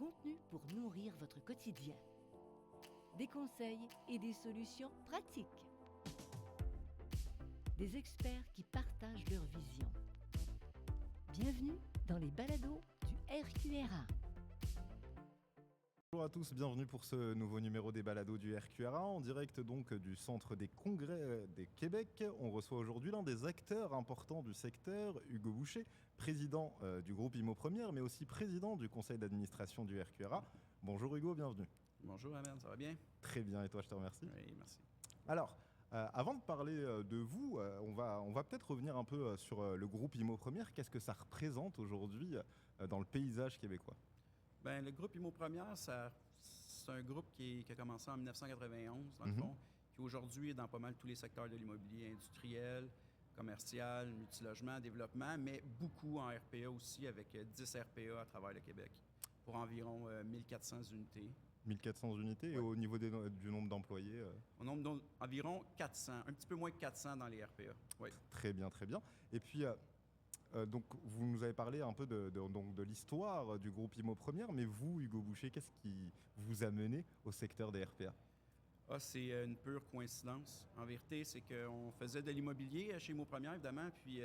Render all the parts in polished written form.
contenu pour nourrir votre quotidien. Des conseils et des solutions pratiques. Des experts qui partagent leur vision. Bienvenue dans les balados du RQRA. Bonjour à tous, bienvenue pour ce nouveau numéro des balados du RQRA, en direct donc du Centre des Congrès des Québec. On reçoit aujourd'hui l'un des acteurs importants du secteur, Hugo Boucher, président du groupe Immo Première, mais aussi président du conseil d'administration du RQRA. Bonjour Hugo, bienvenue. Bonjour Ahmed, ça va bien? Très bien, et toi, je te remercie. Oui, merci. Alors, avant de parler de vous, on va peut-être revenir un peu sur le groupe Immo Première. Qu'est-ce que ça représente aujourd'hui dans le paysage québécois ? Bien, le groupe Immo Première, c'est un groupe qui a commencé en 1991, dans le fond, qui aujourd'hui est dans pas mal tous les secteurs de l'immobilier industriel, commercial, multilogement, développement, mais beaucoup en RPA aussi, avec 10 RPA à travers le Québec, pour environ 1400 unités. 1400 unités, ouais. Et au niveau du nombre d'employés Au nombre d'environ 400, un petit peu moins que 400 dans les RPA. Oui. Très bien, très bien. Et puis, donc, vous nous avez parlé un peu de l'histoire du groupe Immo Première, mais vous, Hugo Boucher, qu'est-ce qui vous a mené au secteur des RPA? C'est une pure coïncidence. En vérité, c'est qu'on faisait de l'immobilier chez Immo Première, évidemment, puis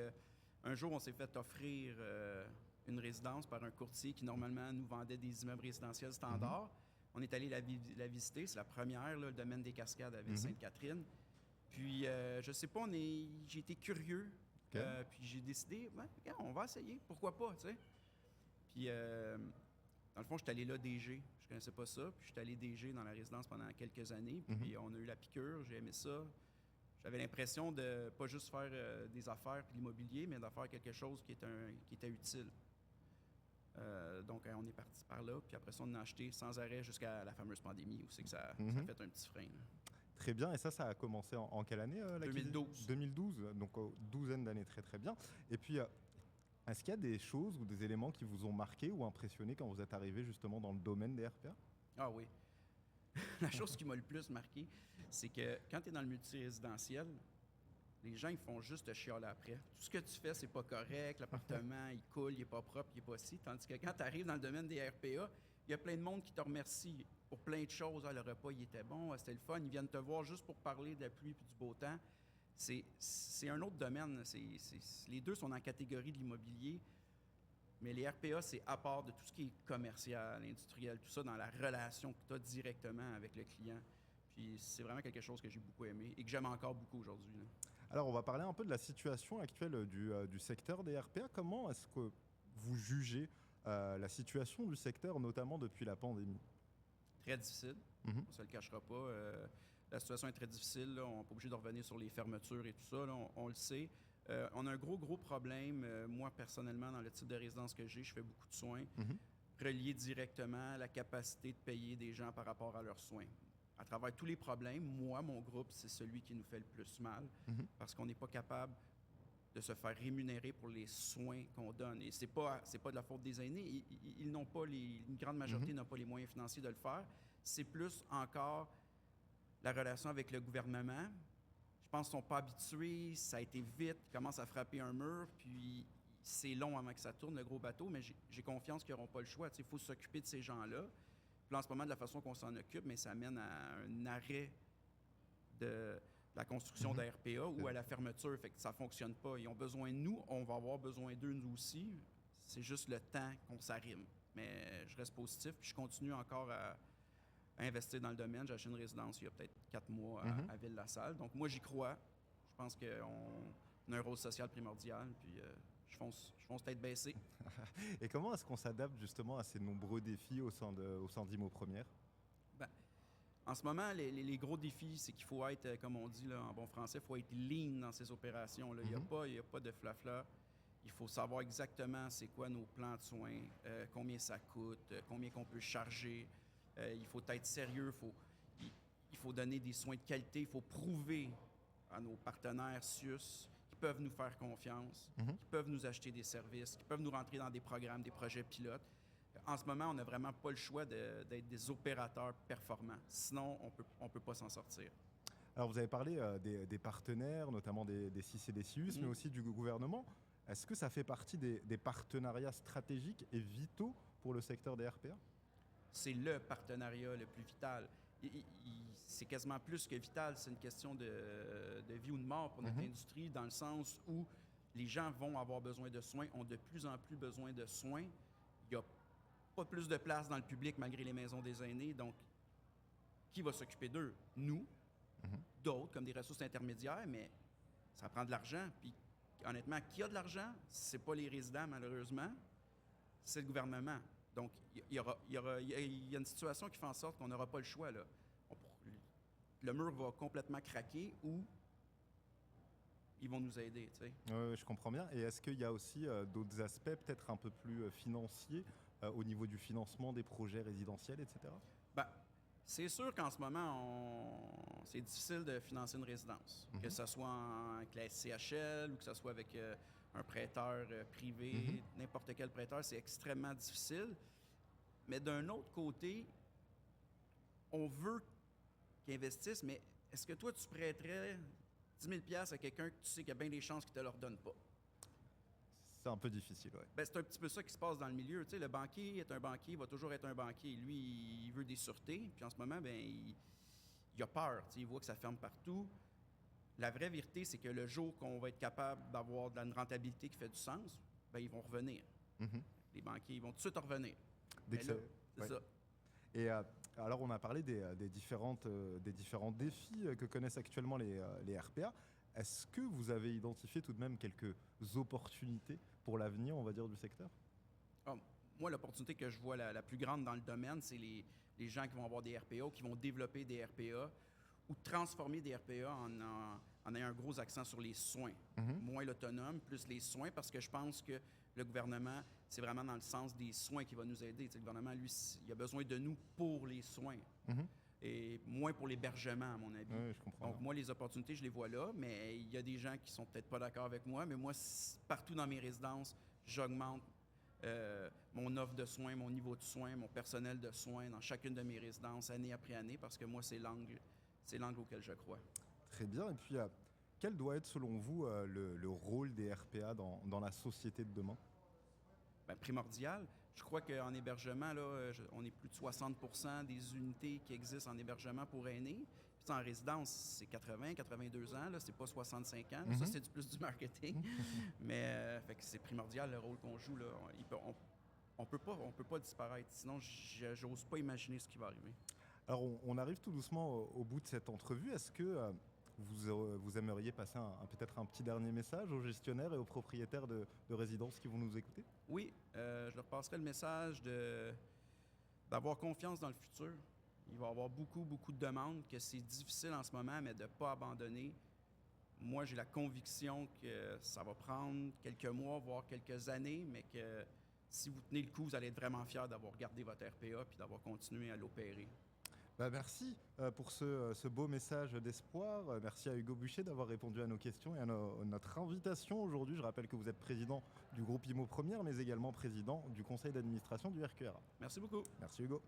un jour, on s'est fait offrir une résidence par un courtier qui, normalement, nous vendait des immeubles résidentiels standards. On est allé la visiter, c'est la première, là, le domaine des Cascades à Ville-Sainte-Catherine. Puis, je sais pas, j'ai été curieux. Okay. Puis j'ai décidé, on va essayer, pourquoi pas, tu sais. Puis, dans le fond, je suis allé là DG, je connaissais pas ça, puis je suis allé DG dans la résidence pendant quelques années, puis on a eu la piqûre, j'ai aimé ça. J'avais l'impression de pas juste faire des affaires puis l'immobilier, mais de faire quelque chose qui était utile. Donc, on est parti par là, puis après ça, on a acheté sans arrêt jusqu'à la fameuse pandémie, où c'est que ça a fait un petit frein. Là. Très bien, et ça a commencé en quelle année 2012. 2012, donc douzaine d'années, très très bien. Et puis, est-ce qu'il y a des choses ou des éléments qui vous ont marqué ou impressionné quand vous êtes arrivé justement dans le domaine des RPA? Ah oui. La chose qui m'a le plus marqué, c'est que quand tu es dans le multirésidentiel, les gens, ils font juste te chialer après. Tout ce que tu fais, c'est pas correct, l'appartement, il coule, il est pas propre, il est pas ci. Tandis que quand tu arrives dans le domaine des RPA, il y a plein de monde qui te remercie pour plein de choses. Le repas, il était bon, c'était le fun. Ils viennent te voir juste pour parler de la pluie et du beau temps. C'est un autre domaine. Les deux sont en catégorie de l'immobilier, mais les RPA, c'est à part de tout ce qui est commercial, industriel, tout ça, dans la relation que tu as directement avec le client. Puis c'est vraiment quelque chose que j'ai beaucoup aimé et que j'aime encore beaucoup aujourd'hui. Là. Alors, on va parler un peu de la situation actuelle du secteur des RPA. Comment est-ce que vous jugez la situation du secteur, notamment depuis la pandémie? Très difficile. On ne se le cachera pas. La situation est très difficile. Là. On n'est pas obligé de revenir sur les fermetures et tout ça. Là. On le sait. On a un gros problème. Moi, personnellement, dans le type de résidence que j'ai, je fais beaucoup de soins reliés directement à la capacité de payer des gens par rapport à leurs soins. À travers tous les problèmes, moi, mon groupe, c'est celui qui nous fait le plus mal parce qu'on n'est pas capable de se faire rémunérer pour les soins qu'on donne. Et c'est pas de la faute des aînés. Ils n'ont pas une grande majorité n'a pas les moyens financiers de le faire. C'est plus encore la relation avec le gouvernement. Je pense qu'ils ne sont pas habitués. Ça a été vite. Ils commencent à frapper un mur, puis c'est long avant que ça tourne, le gros bateau, mais j'ai confiance qu'ils n'auront pas le choix. Il faut s'occuper de ces gens-là. Puis là, en ce moment, de la façon qu'on s'en occupe, mais ça mène à un arrêt de la construction de RPA ou à la fermeture. Fait que ça ne fonctionne pas. Ils ont besoin de nous, on va avoir besoin d'eux, nous aussi. C'est juste le temps qu'on s'arrime. Mais je reste positif, puis je continue encore à investir dans le domaine. J'ai acheté une résidence il y a peut-être 4 mois à Ville-la-Salle. Donc moi, j'y crois. Je pense qu'on a un rôle social primordial, puis je fonce tête baissée. Et comment est-ce qu'on s'adapte justement à ces nombreux défis au sein d'Immo Première? En ce moment, les gros défis, c'est qu'il faut être, comme on dit là, en bon français, il faut être lean dans ces opérations. Là. Il n'y a pas de flafla. Il faut savoir exactement c'est quoi nos plans de soins, combien ça coûte, combien qu'on peut charger. Il faut être sérieux, il faut donner des soins de qualité, il faut prouver à nos partenaires SUS qu'ils peuvent nous faire confiance, qu'ils peuvent nous acheter des services, qu'ils peuvent nous rentrer dans des programmes, des projets pilotes. En ce moment, on n'a vraiment pas le choix d'être des opérateurs performants. Sinon, on peut pas s'en sortir. Alors, vous avez parlé des partenaires, notamment des CIS et des CIUS, mais aussi du gouvernement. Est-ce que ça fait partie des partenariats stratégiques et vitaux pour le secteur des RPA? c'est le partenariat le plus vital. C'est quasiment plus que vital, c'est une question de vie ou de mort pour notre industrie, dans le sens où les gens vont avoir besoin de soins, ont de plus en plus besoin de soins. Il n'y a pas plus de place dans le public malgré les maisons des aînés, donc qui va s'occuper d'eux? Nous, d'autres, comme des ressources intermédiaires, mais ça prend de l'argent. Puis, honnêtement, qui a de l'argent? C'est pas les résidents, malheureusement, c'est le gouvernement. Donc, il y a une situation qui fait en sorte qu'on n'aura pas le choix, là. Le mur va complètement craquer ou ils vont nous aider, tu sais. Oui, je comprends bien. Et est-ce qu'il y a aussi d'autres aspects, peut-être un peu plus financiers, au niveau du financement des projets résidentiels, etc.? Ben, c'est sûr qu'en ce moment, c'est difficile de financer une résidence, que ce soit avec la CHL ou que ce soit avec un prêteur privé, n'importe quel prêteur, c'est extrêmement difficile. Mais d'un autre côté, on veut qu'ils investissent, mais est-ce que toi, tu prêterais 10 000 $ à quelqu'un que tu sais qu'il y a bien des chances qu'il ne te le redonne pas? C'est un peu difficile, oui. Ben, c'est un petit peu ça qui se passe dans le milieu. Tu sais, le banquier est un banquier, il va toujours être un banquier. Lui, il veut des sûretés. Puis en ce moment, ben, il a peur. Tu sais, il voit que ça ferme partout. La vraie vérité, c'est que le jour qu'on va être capable d'avoir une rentabilité qui fait du sens, ben, ils vont revenir. Les banquiers, ils vont tout de suite revenir. Dès que c'est ça. Et alors, on a parlé des différents défis que connaissent actuellement les RPA. Est-ce que vous avez identifié tout de même quelques opportunités pour l'avenir, on va dire, du secteur? Moi, l'opportunité que je vois la plus grande dans le domaine, c'est les gens qui vont avoir des RPA, qui vont développer des RPA ou transformer des RPA en ayant un gros accent sur les soins. Moins l'autonome, plus les soins, parce que je pense que le gouvernement, c'est vraiment dans le sens des soins qui va nous aider. Tu sais, le gouvernement, lui, il a besoin de nous pour les soins. Et moins pour l'hébergement, à mon avis. Oui, je comprends. Donc, moi, les opportunités, je les vois là, mais il y a des gens qui sont peut-être pas d'accord avec moi, mais moi, partout dans mes résidences, j'augmente mon offre de soins, mon niveau de soins, mon personnel de soins dans chacune de mes résidences, année après année, parce que moi, c'est l'angle auquel je crois. Très bien. Et puis, quel doit être, selon vous, le rôle des RPA dans la société de demain? Bien, primordial. Je crois qu'en hébergement, là, on est plus de 60% des unités qui existent en hébergement pour aînés. Puis en résidence, c'est 80, 82 ans, là, c'est pas 65 ans. Ça, c'est plus du marketing. Mais fait que c'est primordial le rôle qu'on joue. Là. On peut pas disparaître. Sinon, j'ose pas imaginer ce qui va arriver. Alors, on arrive tout doucement au bout de cette entrevue. Est-ce que vous aimeriez passer peut-être un petit dernier message aux gestionnaires et aux propriétaires de résidences qui vont nous écouter? Oui, je leur passerai le message d'avoir confiance dans le futur. Il va y avoir beaucoup, beaucoup de demandes, que c'est difficile en ce moment, mais de ne pas abandonner. Moi, j'ai la conviction que ça va prendre quelques mois, voire quelques années, mais que si vous tenez le coup, vous allez être vraiment fiers d'avoir gardé votre RPA et d'avoir continué à l'opérer. Merci pour ce beau message d'espoir. Merci à Hugo Buchet d'avoir répondu à nos questions et à notre invitation aujourd'hui. Je rappelle que vous êtes président du groupe IMO Première, mais également président du conseil d'administration du RQRA. Merci beaucoup. Merci Hugo.